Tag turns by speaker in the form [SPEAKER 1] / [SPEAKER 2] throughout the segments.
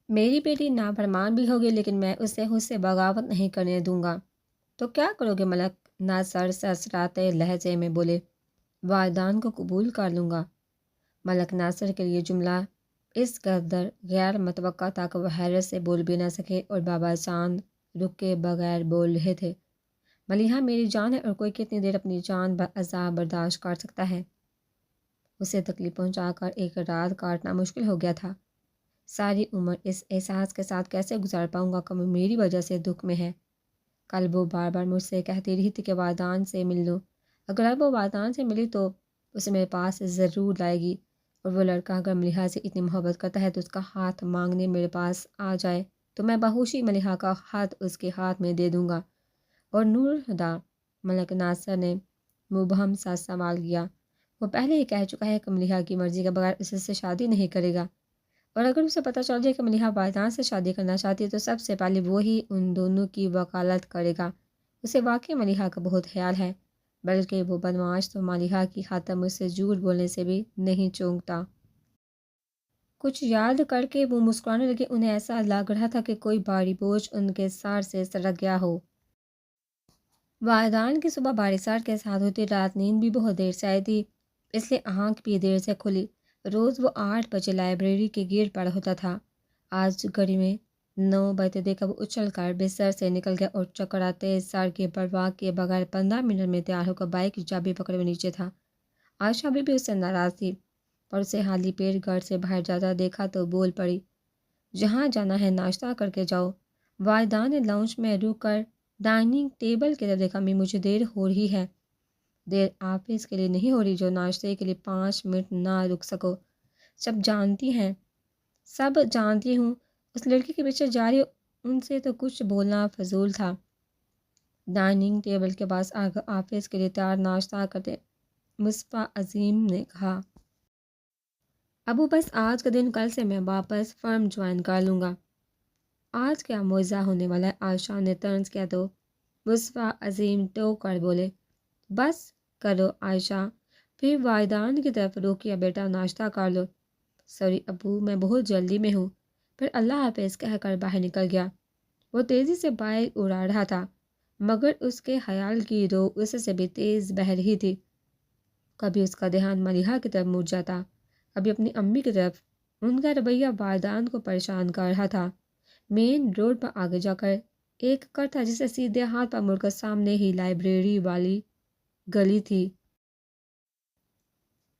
[SPEAKER 1] میری بیٹی نافرمان بھی ہوگی لیکن میں اسے خود سے بغاوت نہیں کرنے دوں گا۔ تو کیا کرو گے؟ ملک ناصر سرسراتے لہجے میں بولے۔ والدان کو قبول کر لوں گا۔ ملک ناصر کے لیے جملہ اس قدر غیر متوقع تھا کہ وہ حیرت سے بول بھی نہ سکے اور بابا چاند رکے بغیر بول رہے تھے۔ ملیحہ میری جان ہے اور کوئی کتنی دیر اپنی جان عذاب برداشت کر سکتا ہے؟ اسے تکلیف پہنچا کر ایک رات کاٹنا مشکل ہو گیا تھا۔ ساری عمر اس احساس کے ساتھ کیسے گزار پاؤں گا کہ وہ میری وجہ سے دکھ میں ہے۔ کل وہ بار بار مجھ سے کہتی رہی تھی کہ والدان سے مل لو۔ اگر وہ والدان سے ملی تو اسے میرے پاس ضرور لائے گی، اور وہ لڑکا اگر ملیحہ سے اتنی محبت کرتا ہے تو اس کا ہاتھ مانگنے میرے پاس آ جائے تو میں بہوشی ملیحہ کا ہاتھ اس کے ہاتھ میں دے دوں گا۔ اور نور ہدا؟ ملک ناصر نے مبہم سا سوال کیا۔ وہ پہلے ہی کہہ چکا ہے کہ ملیحہ کی مرضی کے بغیر اس سے شادی نہیں کرے گا، اور اگر اسے پتہ چل جائے کہ ملیحہ والدان سے شادی کرنا چاہتی ہے تو سب سے پہلے وہی ان دونوں کی وکالت کرے گا۔ اسے واقعی ملیحہ کا بہت خیال ہے، بلکہ وہ بدمعاش تو ملیحہ کی خاطر مجھ سے جھوٹ بولنے سے بھی نہیں چونکتا۔ کچھ یاد کر کے وہ مسکرانے لگے۔ انہیں ایسا لگ رہا تھا کہ کوئی بھاری بوجھ ان کے سر سے سرک گیا ہو۔ والدان کی صبح بھاری سر کے ساتھ ہوتی، رات نیند بھی بہت دیر سے آئی تھی، اس لیے آنکھ بھی دیر سے کھلی۔ روز وہ 8 بجے لائبریری کے گیٹ پر ہوتا تھا۔ آج گھڑی میں 9 بجتے دیکھ کر وہ اچھل کر بستر سے نکل گیا اور چکراتے سر کی پرواہ کیے بغیر 15 منٹ میں تیار ہو کر بائک کی چابی پکڑے ہوئے نیچے تھا۔ عائشہ بھی اس سے ناراض تھی، پر اسے خالی پیٹ گھر سے باہر جاتا دیکھا تو بول پڑی، جہاں جانا ہے ناشتہ کر کے جاؤ۔ والدان نے لاؤنج میں رک کر ڈائننگ ٹیبل کی طرف دیکھا۔ امی مجھے دیر ہو رہی ہے۔ دیر آپ اس کے لیے نہیں ہو رہی جو ناشتے کے لیے 5 منٹ نہ رک سکو۔ سب جانتی ہوں۔ اس لڑکی کے پیچھے جا رہی، ان سے تو کچھ بولنا فضول تھا۔ ڈائننگ ٹیبل کے پاس آگے آفس کے لیے تیار ناشتہ کرتے مصطفیٰ عظیم نے کہا، ابو بس آج کا دن، کل سے میں واپس فرم جوائن کر لوں گا۔ آج کیا معجزہ ہونے والا ہے؟ عائشہ نے طنز کیا تو مصطفیٰ عظیم ٹوک کر بولے، بس کرو عائشہ۔ پھر والدان کی طرف رخ کیا، بیٹا ناشتہ کر لو۔ سوری ابو، میں بہت جلدی میں ہوں۔ پھر اللہ حافظ کہہ کر باہر نکل گیا۔ وہ تیزی سے بائک اڑا رہا تھا، مگر اس کے خیال کی رو اس سے بھی تیز بہہ رہی تھی۔ کبھی اس کا دھیان ملیحہ کی طرف مڑ جاتا، کبھی اپنی امی کی طرف۔ ان کا رویہ والدان کو پریشان کر رہا تھا۔ مین روڈ پر آگے جا کر ایک کٹ تھا، جسے سیدھے ہاتھ پر مڑ کر سامنے ہی لائبریری والی گلی تھی۔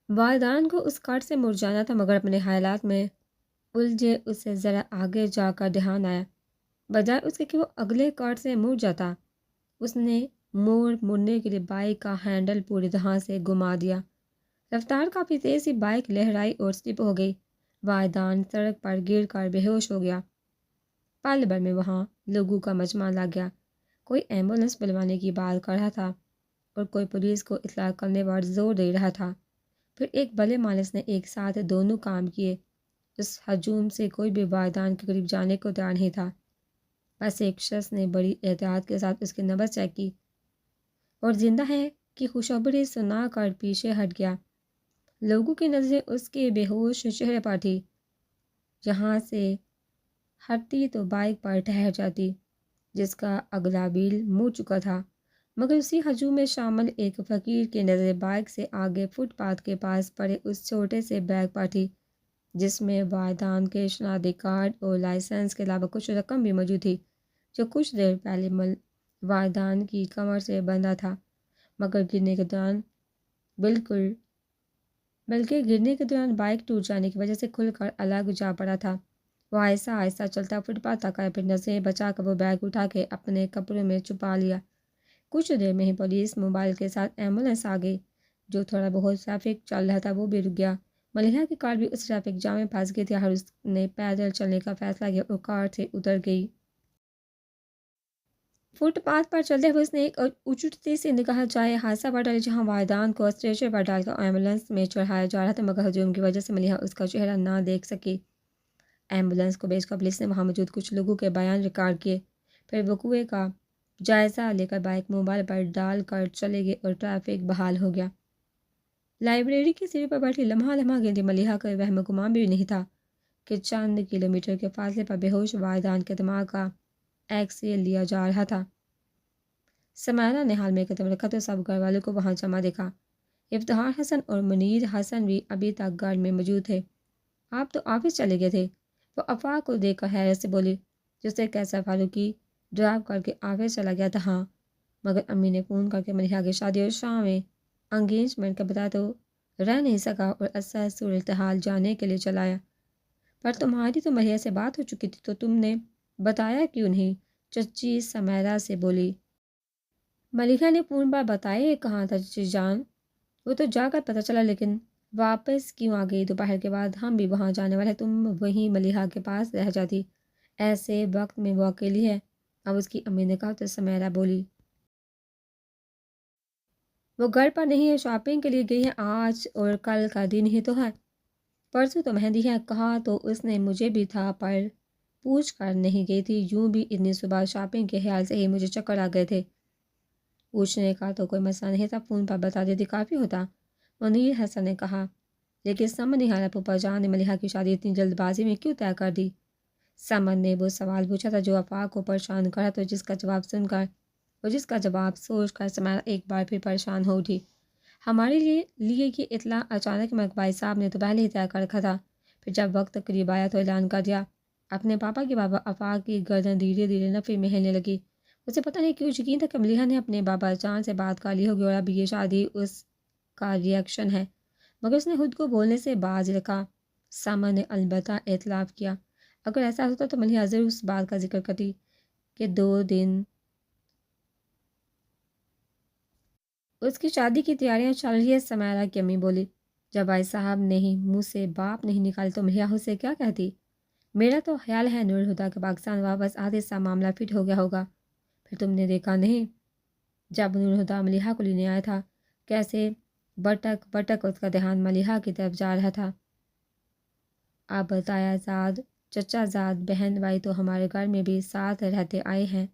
[SPEAKER 1] والدان کو اس کٹ سے مڑ جانا تھا، مگر اپنے خیالات میں الجھے اسے ذرا آگے جا کر دھیان آیا، بجائے اس کے کہ وہ اگلے کٹ سے مڑ جاتا۔ اس نے مڑنے کے لیے بائک کا ہینڈل پوری طرح سے گما دیا۔ رفتار کافی تیز تھی، بائک لہرائی اور سلپ ہو گئی۔ والدان سڑک پر گر کر بے ہوش ہو گیا۔ پل بھر میں وہاں لوگوں کا مجمع لگ گیا۔ کوئی ایمبولینس بلوانے کی بات کر رہا تھا اور کوئی پولیس کو اطلاع کرنے پر زور دے رہا تھا۔ پھر ایک بھلے مانس نے ایک ساتھ دونوں کام کیے۔ اس ہجوم سے کوئی بھی والدان کے قریب جانے کو تیار نہیں تھا۔ بس ایک شخص نے بڑی احتیاط کے ساتھ اس کی نبض چیک کی اور زندہ ہے کہ خوشخبری سنا کر پیچھے ہٹ گیا۔ لوگوں کی نظریں اس کے بے ہوش چہرے پر تھی۔ یہاں سے ہٹتی تو بائک پر ٹھہر جاتی، جس کا اگلا ویل مڑ چکا تھا، مگر اسی ہجوم میں شامل ایک فقیر کی نظر بائک سے آگے فٹ پاتھ کے پاس پڑے اس چھوٹے سے بیگ پر تھی، جس میں والدان کے شناختی کارڈ اور لائسنس کے علاوہ کچھ رقم بھی موجود تھی، جو کچھ دیر پہلے والدان کی کمر سے بندھا تھا، مگر گرنے کے دوران بائک ٹوٹ جانے کی وجہ سے کھل کر الگ جا پڑا تھا۔ وہ آہستہ آہستہ چلتا فٹ پاتھ تک آیا، پھر نظریں بچا کر وہ بیگ اٹھا کے اپنے کپڑوں میں چھپا لیا۔ کچھ دیر میں ہی پولیس موبائل کے ساتھ ایمبولینس آ گئی۔ جو تھوڑا بہت ٹریفک چل رہا تھا وہ بھی رک گیا۔ ملیحہ کی کار بھی اس ٹریفک جام میں پھنس گئی تھی، ہر اس نے پیدل چلنے کا فیصلہ کیا اور کار سے اتر گئی۔ فٹ پاتھ پر چلتے ہوئے اس نے ایک اچھوٹتی سی نگاہ جائے حادثہ پر ڈالی، جہاں والدان کو اسٹریچر پر ڈال کر ایمبولینس میں چڑھایا جا رہا تھا، مگر ہجوم کی وجہ سے ملیحہ اس کا چہرہ نہ دیکھ سکی۔ ایمبولینس کو بھیج کر پولیس نے وہاں موجود کچھ لوگوں کے بیان ریکارڈ کیے، پھر وقوعے کا جائزہ لے کر بائک موبائل پر ڈال کر چلے گئے اور ٹریفک بحال ہو گیا۔ لائبریری کی سیڑھی پر بیٹھی لمحہ لمحہ گنتی ملیحہ کو وہم گمان بھی نہیں تھا کہ چند کلومیٹر کے فاصلے پر بے ہوش والدان کے دماغ کا ایکس رے لیا جا رہا تھا۔ سمیرہ نے حال میں قدم رکھا تو سب گھر والوں کو وہاں جمع دیکھا۔ افتخار حسن اور منیر حسن بھی ابھی تک گھر میں موجود تھے۔ آپ تو آفس چلے گئے تھے، وہ آفاق کو دیکھ کر حیرت سے بولی، جسے کیسا فاروقی ڈرائیو کر کے آفس چلا گیا تھا۔ ہاں، مگر امی نے فون کر کے ملیحہ کی شادی اور شام میں انگیجمنٹ کا بتایا تو رہ نہیں سکا اور اصل صورتحال جاننے کے لیے چلایا۔ پر تمہاری تو ملیحہ سے بات ہو چکی تھی تو تم نے بتایا کیوں نہیں؟ چچی سمیرہ سے بولی۔ ملیحہ نے فون پر بتایا کہاں تھا چچی جان، وہ تو جا کر پتہ چلا، لیکن واپس کیوں آ گئی؟ دوپہر کے بعد ہم بھی وہاں جانے والے، تم وہیں ملیحہ کے پاس رہ جاتی، ایسے وقت میں وہ اکیلی ہے۔ اب اس کی امی نے کہا تو سمیرہ بولی، وہ گھر پر نہیں ہے، شاپنگ کے لیے گئی ہے، آج اور کل کا دن ہی تو ہے، پرسوں تو مہندی ہے۔ کہا تو اس نے مجھے بھی تھا پر پوچھ کر نہیں گئی تھی، یوں بھی اتنی صبح شاپنگ کے خیال سے ہی مجھے چکر آ گئے تھے۔ پوچھنے کا تو کوئی مسئلہ نہیں تھا، فون پر بتا دیتی کافی ہوتا، منیر حسن نے کہا، لیکن سمجھ نہیں آ رہا پھوپھا جان نے ملیحہ کی شادی اتنی جلد بازی میں کیوں طے کر دی؟ سمن نے وہ سوال پوچھا تھا جو آفاق کو پریشان کرا تو جس کا جواب سوچ کر سمیرہ ایک بار پھر پریشان ہو اٹھی۔ ہمارے لیے یہ اطلاع اچانک مکبائی صاحب نے تو پہلے ہی طے کر رکھا تھا، پھر جب وقت قریب آیا تو اعلان کر دیا۔ اپنے پاپا کے بابا آفاق کی گردن دھیرے دھیرے نفی میں ہلنے لگی۔ اسے پتہ نہیں کیوں یقین تھا کہ ملیحہ نے اپنے بابا جان سے بات کر لی ہوگی اور اب یہ شادی اس کا ریئیکشن ہے، مگر اس نے خود کو بولنے سے باز رکھا۔ سامن نے البتہ اعتراف کیا، اگر ایسا ہوتا تو ملیحہ ضرور اس بات کا ذکر کرتی کہ 2 دن اس کی شادی کی تیاریاں چل رہی ہے۔ سمیرہ کی امی بولی، جب بھائی صاحب نے ہی منہ سے باپ نہیں نکالی تو ملیحہ اسے کیا کہتی؟ میرا تو خیال ہے نور الہدیٰ کے پاکستان واپس آتے سا معاملہ فٹ ہو گیا ہوگا۔ پھر تم نے دیکھا نہیں جب نور الہدیٰ ملیحہ کو لینے آیا تھا، کیسے بٹک بٹک اس کا دھیان ملیحہ کی طرف جا رہا تھا۔ آپ بتایا زاد، چچا زاد، بہن بھائی تو ہمارے گھر میں بھی ساتھ رہتے آئے ہیں،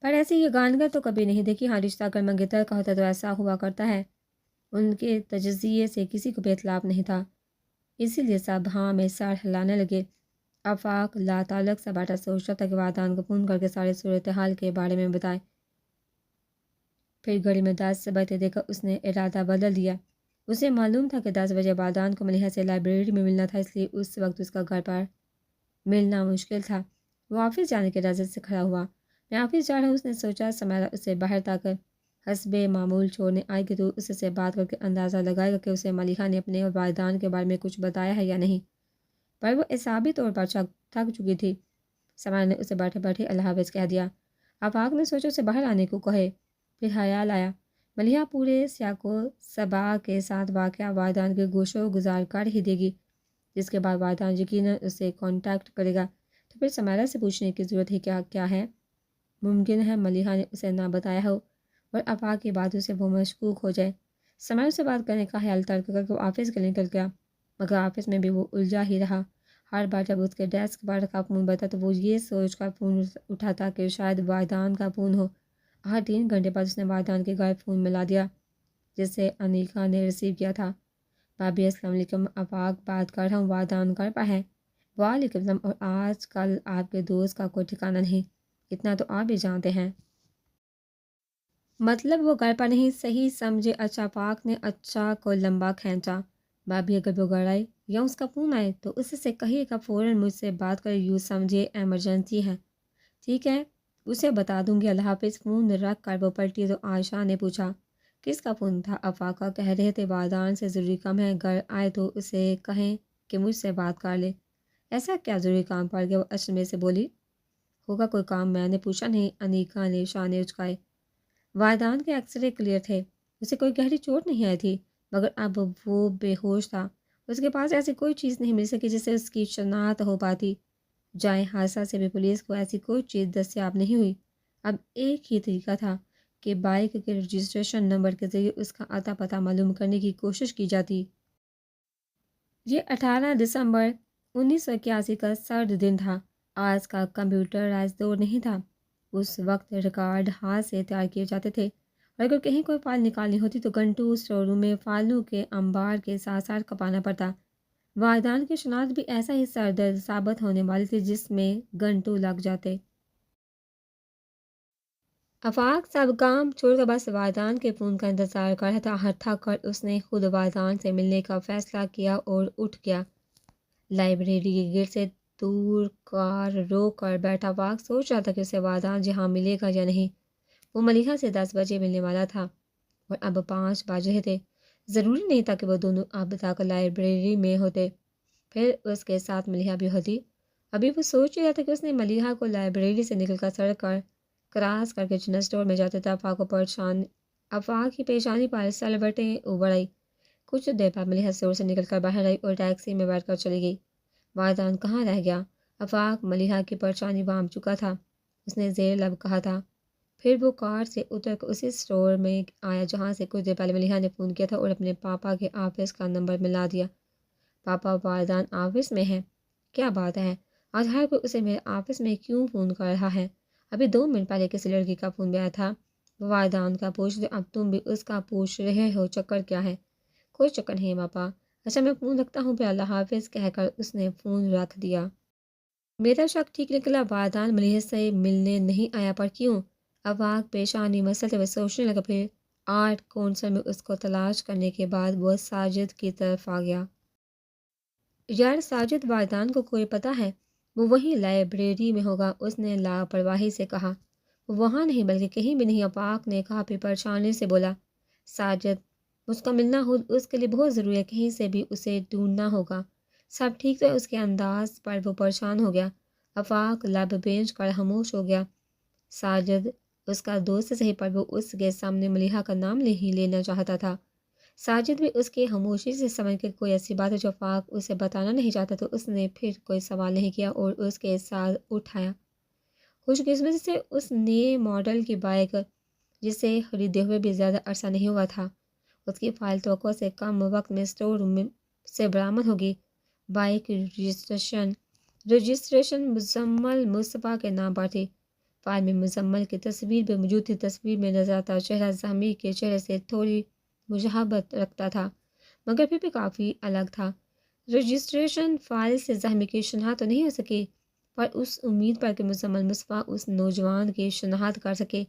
[SPEAKER 1] پر ایسی یہ گانگر تو کبھی نہیں دیکھی۔ ہاں، رشتہ اگر منگیتر کا ہوتا تو ایسا ہوا کرتا ہے۔ ان کے تجزیے سے کسی کو بھی اطلاع نہیں تھا، اسی لیے سب ہاں میں سر ہلانے لگے۔ آفاق لا تعلق سے بیٹھا سوچتا تھا کہ والدان کو فون کر کے سارے صورتحال کے بارے میں بتائے۔ پھر گھڑی میں 10 بجتے دیکھ کر اس نے ارادہ بدل دیا۔ اسے معلوم تھا کہ 10 بجے والدان کو ملیحہ سے لائبریری میں ملنا تھا، اس لیے اس وقت اس کا گھر پر ملنا مشکل تھا۔ وہ آفس جانے کے ارادے سے کھڑا ہوا۔ میں آفس جا رہا ہوں، اس نے سوچا۔ سمیرہ اسے باہر تک حسب معمول چھوڑنے آئے گی تو اس سے بات کر کے اندازہ لگائے گا کہ اسے ملیحہ نے اپنے اور والدان کے بارے میں کچھ بتایا ہے یا نہیں، پر وہ اعصابی طور پر تھک چکی تھی۔ سمیرہ نے اسے بیٹھے بیٹھے اللہ حافظ کہہ دیا۔ آفاق نے سوچا اسے باہر آنے کو کہے، پھر خیال آیا ملیحہ پورے سیاق و سباق کے ساتھ واقعہ والدان کے گوشو گزار کر ہی دے گی، جس کے بعد والدان یقیناً اسے کانٹیکٹ کرے گا، تو پھر سمیرہ سے پوچھنے کی ضرورت ہی کیا ہے؟ ممکن ہے ملیحہ نے اسے نہ بتایا ہو اور آفاق کی باتوں سے وہ مشکوک ہو جائے۔ سمیرہ سے بات کرنے کا خیال ترک کر کے وہ آفس کے لیے نکل گیا، مگر آفس میں بھی وہ الجھا ہی رہا۔ ہر بار جب اس کے ڈیسک پر کا فون بجتا تو وہ یہ سوچ کر فون اٹھاتا کہ شاید والدان کا فون ہو۔ 3 گھنٹے بعد اس نے والدان کے گھر فون ملا دیا، جسے انیکا نے ریسیو کیا تھا۔ بھابھی السلام علیکم، آفاق بات کر رہا ہوں، والدان گھر پر ہے؟ وعلیکم السلام، اور آج کل آپ کے دوست کا کوئی ٹھکانہ نہیں، اتنا تو آپ بھی جانتے ہیں۔ مطلب وہ گھر پر نہیں، صحیح سمجھے؟ اچھا۔ آفاق نے اچھا کو لمبا کھینچا۔ بھابھی اگر وہ گھر آئے یا اس کا فون آئے تو اس سے کہیے گا فوراً مجھ سے بات کرے، یوں سمجھے ایمرجنسی ہے۔ ٹھیک ہے، اسے بتا دوں گی، اللہ حافظ۔ فون رکھ کر وہ پلٹی تو عائشہ نے پوچھا، کس کا فون تھا؟ آفاق کہہ رہے تھے والدان سے ضروری کام ہے، گھر آئے تو اسے کہیں کہ مجھ سے بات کر لے۔ ایسا کیا ضروری کام پڑ گیا؟ وہ اچنبے سے بولی۔ ہوگا کوئی کام، میں نے پوچھا نہیں، انیکا نے شانے اچکائے۔ والدان کے ایکس رے کلیئر تھے، اسے کوئی گہری چوٹ نہیں آئی تھی، مگر اب وہ بے ہوش تھا، اس کے پاس ایسی کوئی چیز نہیں مل سکی جس سے اس کی شناخت ہو پاتی۔ جائے حادثہ سے بھی پولیس کو ایسی کوئی چیز دستیاب نہیں ہوئی۔ اب ایک ہی طریقہ تھا کہ بائک کے رجسٹریشن نمبر کے ذریعے اس کا اتا پتہ معلوم کرنے کی کوشش کی جاتی۔ یہ 18 دسمبر 1981 کا سرد دن تھا۔ آج کا کمپیوٹرائز دور نہیں تھا، اس وقت ریکارڈ ہاتھ سے تیار کیے جاتے تھے، اور اگر کہیں کوئی فائل نکالنی ہوتی تو گھنٹوں اسٹور روم میں فائلوں کے انبار کے ساتھ ساتھ کھپانا پڑتا۔ والدان کی شناخت بھی ایسا ہی سردرد ثابت ہونے والی تھی جس میں گھنٹوں لگ جاتے۔ آفاق سب کام چھوڑ کر بس والدان کے فون کا انتظار کر رہا تھا۔ ہر تھک کر اس نے خود والدان سے ملنے کا فیصلہ کیا اور اٹھ گیا۔ لائبریری کے گیٹ سے دور کار روک کر بیٹھا آفاق سوچ رہا تھا کہ اسے والدان جہاں ملے گا یا نہیں۔ وہ ملیحہ سے 10 بجے ملنے والا تھا اور اب 5 بج رہے تھے۔ ضروری نہیں تھا کہ وہ دونوں اب تک لائبریری میں ہوتے، پھر اس کے ساتھ ملیحہ بھی ہوتی۔ ابھی وہ سوچ رہا تھا کہ اس نے ملیحہ کو لائبریری سے نکل کر سڑک کراس کر کے جنرل اسٹور میں جاتے تھے۔ آفاق کی پیشانی پر سلوٹیں ابھر آئی۔ کچھ دیر بعد ملیحہ اسٹور سے نکل کر باہر آئی اور ٹیکسی میں بیٹھ کر چلی گئی۔ والدان کہاں رہ گیا؟ آفاق ملیحہ کی پریشانی بام چکا تھا۔ اس نے زیر لب کہا تھا۔ پھر وہ کار سے اتر کر اسی اسٹور میں آیا جہاں سے کچھ دیر پہلے ملیحہ نے فون کیا تھا اور اپنے پاپا کے آفس کا نمبر ملا دیا۔ پاپا، والدان آفس میں ہیں؟ کیا بات ہے؟ آج ہر کوئی اسے میرے آفس میں کیوں فون کر رہا ہے؟ ابھی 2 منٹ پہلے کسی لڑکی کا فون بھی آیا تھا۔ وہ والدان کا پوچھتے، اب تم بھی اس کا پوچھ رہے ہو؟ چکر کیا ہے؟ کوئی چکر نہیں پاپا۔ اچھا میں فون رکھتا ہوں، پھر اللہ حافظ کہہ کر اس نے فون رکھ دیا۔ میرا شک ٹھیک نکلا، والدان ملیحہ سے ملنے نہیں آیا، پر کیوں؟ آفاق پیشانی مسلتے ہوئے سوچنے لگا۔ پھر آرٹ کونسل میں اس کو تلاش کرنے کے بعد وہ ساجد کی طرف آ گیا۔ یار ساجد، والدان کو کوئی پتہ ہے؟ وہ وہیں لائبریری میں ہوگا، اس نے لاپرواہی سے کہا۔ وہ وہاں نہیں بلکہ کہیں بھی نہیں، آفاق نے کہا پھر پریشانی سے بولا۔ ساجد، اس کا ملنا اس کے لیے بہت ضروری ہے، کہیں سے بھی اسے ڈھونڈنا ہوگا۔ سب ٹھیک تو ہے؟ اس کے انداز پر وہ پریشان ہو گیا۔ آفاق لب بھینچ کر خاموش ہو گیا۔ ساجد اس کا دوست صحیح، پر وہ اس کے سامنے ملیحہ کا نام نہیں لینا چاہتا تھا۔ ساجد بھی اس کی خاموشی سے سمجھ کے کوئی ایسی بات ہے جو آفاق اسے بتانا نہیں چاہتا، تو اس نے پھر کوئی سوال نہیں کیا اور اس کے ساتھ اٹھایا۔ خوش قسمتی سے اس نئے ماڈل کی بائک جسے خریدے ہوئے بھی زیادہ عرصہ نہیں ہوا تھا، اس کی فائل توقع سے کم وقت میں اسٹور روم سے برآمد ہوگی۔ بائک کی رجسٹریشن مزمل مصطفیٰ کے نام پر تھی۔ فائل میں مزمل کی تصویر بھی موجود تھی۔ تصویر میں نظر آتا چہرہ زخمی کے چہرے سے تھوڑی مشابہت رکھتا تھا، مگر پھر بھی کافی الگ تھا۔ رجسٹریشن فائل سے زخمی کی شناخت تو نہیں ہو سکی، پر اس امید پر کہ مزمل مصطفیٰ اس نوجوان کی شناخت کر سکے،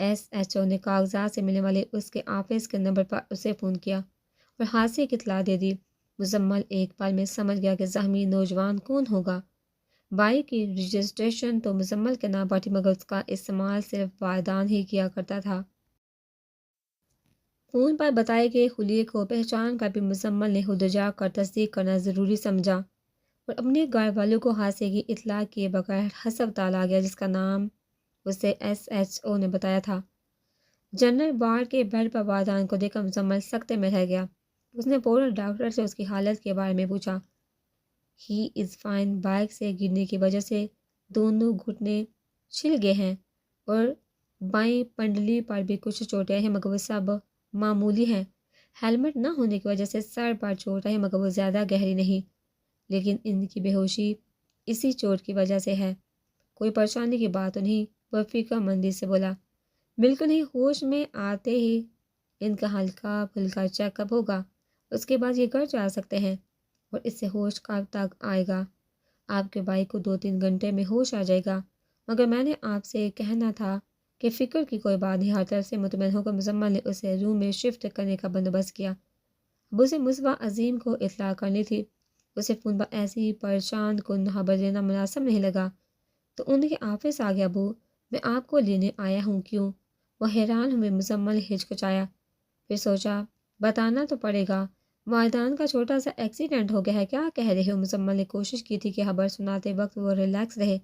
[SPEAKER 1] ایس ایچ او نے کاغذات سے ملنے والے اس کے آفس کے نمبر پر اسے فون کیا اور حادثے کی اطلاع دے دی۔ مزمل ایک پل میں سمجھ گیا کہ زخمی نوجوان کون ہوگا۔ بائک کی رجسٹریشن تو مزمل کے نام پر تھی، مگر اس کا استعمال صرف والدان ہی کیا کرتا تھا۔ فون پر بتائے گئے خلیے کو پہچان کر بھی مزمل نے خود جا کر تصدیق کرنا ضروری سمجھا اور اپنے گھر والوں کو حادثے کی اطلاع کیے بغیر ہسپتال آ گیا جس کا نام اسے ایس ایچ او نے بتایا تھا۔ جنرل وارڈ کے بیڈ پر والدان کو دیکھ کر مزمل سکتے میں رہ گیا۔ اس نے فوراً ڈاکٹر سے اس کی حالت کے بارے میں پوچھا۔ ہی از فائن۔ بائک سے گرنے کی وجہ سے دونوں گھٹنے چھل گئے ہیں اور بائیں پنڈلی پر بھی کچھ چوٹیں ہیں، مگر وہ سب معمولی ہیں۔ ہیلمٹ نہ ہونے کی وجہ سے سر پر چوٹ ہے، مگر وہ زیادہ گہری نہیں، لیکن ان کی بے ہوشی اسی چوٹ کی وجہ سے ہے۔ کوئی پریشانی کی بات تو نہیں؟ وہ فکر مندی سے بولا۔ بالکل نہیں، ہوش میں آتے ہی ان کا ہلکا پھلکا چیک اپ ہوگا، اس کے بعد یہ گھر جا سکتے ہیں۔ اور اس سے ہوش کب تک آئے گا؟ آپ کے بھائی کو 2-3 گھنٹے میں ہوش آ جائے گا، مگر میں نے آپ سے کہنا تھا کہ فکر کی کوئی بات نہیں۔ ہر طرف سے مطمئن ہو کر مزمل نے اسے روم میں شفٹ کرنے کا بندوبست کیا۔ اب اسے مصباح عظیم کو اطلاع کرنی تھی۔ اسے فون پر ایسی پریشان کن خبر دینا مناسب نہیں لگا، تو ان کے آفس آ گیا۔ ابو، میں آپ کو لینے آیا ہوں۔ کیوں؟ وہ حیران ہوئے۔ مزمل ہچکچایا، پھر سوچا بتانا تو پڑے گا، والدان کا چھوٹا سا ایکسیڈنٹ ہو گیا ہے۔ کیا کہہ رہے ہو؟ مزمل نے کوشش کی تھی کہ خبر سناتے وقت وہ ریلیکس رہے،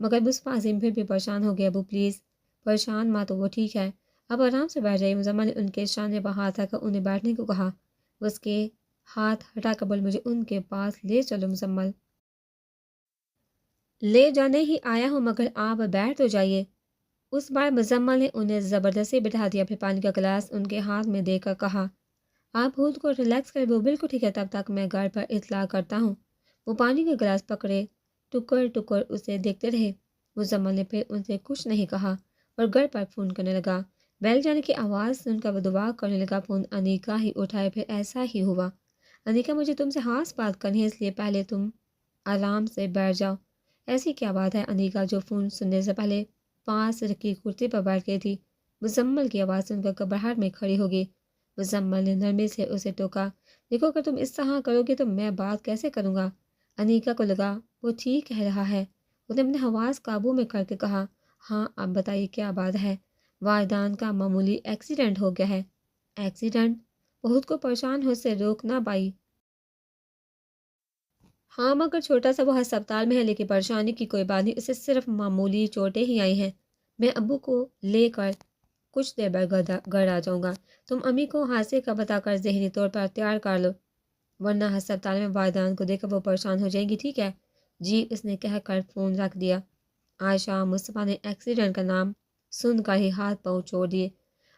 [SPEAKER 1] مگر مصباح عظیم پھر بھی پریشان ہو گیا۔ ابو پلیز پریشان مت ہو، وہ ٹھیک ہے، اب آرام سے بیٹھ جائیے۔ مزمل نے ان کے شانے پر ہاتھ رکھ کر انہیں بیٹھنے کو کہا۔ وہ اس کے ہاتھ ہٹا کر بول، مجھے ان کے پاس لے چلو۔ مزمل، لے جانے ہی آیا ہوں، مگر آپ بیٹھ تو جائیے۔ اس بار مزمل نے انہیں زبردستی بٹھا دیا، پھر پانی کا گلاس ان کے ہاتھ میں دے کر کہا، آپ خود کو ریلیکس کریں۔ وہ بالکل ٹھیک ہے، تب تک میں گھر پر اطلاع کرتا ہوں۔ وہ پانی کا گلاس پکڑے ٹکر ٹکر اسے دیکھتے رہے۔ مزمل نے پھر ان سے کچھ نہیں کہا اور گھر پر فون کرنے لگا۔ بیل جانے کی آواز سن کر وہ دعا کرنے لگا۔ فون انیکا ہی اٹھائے، پھر ایسا ہی ہوا۔ انیکا مجھے تم سے خاص بات کرنی ہے، اس لیے پہلے تم آرام سے بیٹھ جاؤ۔ ایسی کیا بات ہے؟ انیکا جو فون سننے سے پہلے پاس رکھی کرسی پر بیٹھ گئی تھی، مزمل کی آواز سن کر گھبراہٹ میں کھڑی ہو گئی۔ مزمل نے نرمی سے اسے ٹوکا، دیکھو اگر تم اس طرح کرو گے تو میں بات کیسے کروں گا؟ انیکا کو لگا وہ ٹھیک کہہ رہا ہے۔ اس نے اپنے حواس قابو میں کر کے کہا، ہاں اب بتائیے کیا بات ہے؟ والدان کا معمولی ایکسیڈنٹ ہو گیا ہے۔ ایکسیڈنٹ؟ وہ خود کو پریشان ہو سے روک نہ پائی۔ ہاں مگر چھوٹا سا وہ ہسپتال میں ہے، لیکن پریشانی کی کوئی بات نہیں، اسے صرف معمولی چوٹیں ہی آئی ہیں۔ میں ابو کو لے کر کچھ دیر بعد گھر آ جاؤں گا۔ تم امی کو حادثے کا بتا کر ذہنی طور پر تیار کر لو، ورنہ ہسپتال میں والدین کو دیکھ کر وہ پریشان ہو جائیں گی، ٹھیک ہے؟ جی، اس نے کہہ کر فون رکھ دیا۔ عائشہ مصطفیٰ نے ایکسیڈنٹ کا نام سن کر ہی ہاتھ پاؤں چھوڑ دیے۔